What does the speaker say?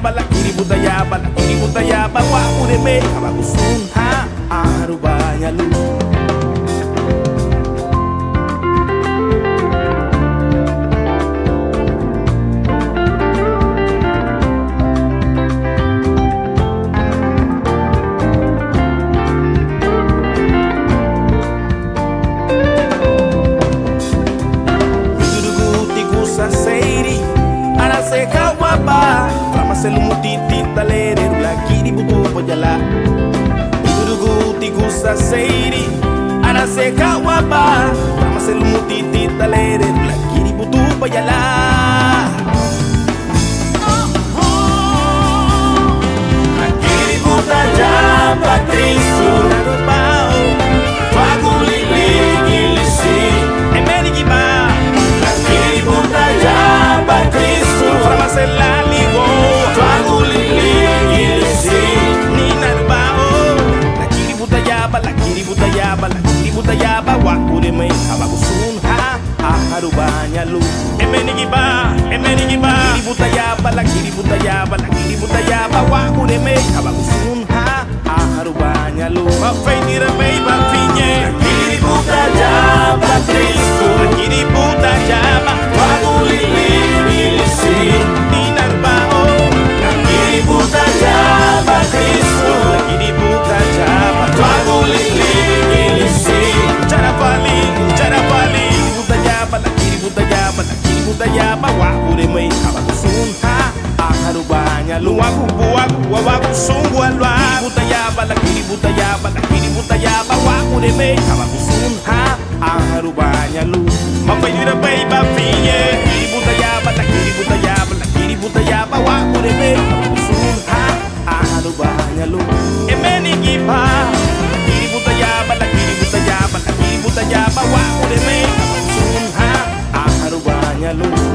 bala kiri butaya wa ureme kabagusun ha arubanya lu. Selumutiti talere la kiri butu pojala Idudugu tigusa seiri Ana seka wapa Rama selumutiti talere la kiri butu pojala La kiri buta jamba Kristu Narubao Fagulili gilisi Emeni giba La kiri buta jamba Kristu Rama selali go Butayaba wa ureme kabagusun ha aharubanya lu emeni giba kiri butayaba wa ureme kabagusun ha aharubanya lu mafai diremei bafinye kiri butajaba Kristu kiri butajaba wa ulili ilisi ninarbao kiri butajaba Kristu kiri butajaba wa ulili Butayaba wa ureme kabagusun ha aharubanya lu waku sungguh alwa kiri butayaba wa ureme kabagusun ha aharubanya lu mafai dira bay ba fiye kiri butayaba wa ureme kabagusun ha aharubanya lu emeni giba kiri butayaba wa ureme kabagusun ha aharubanya lu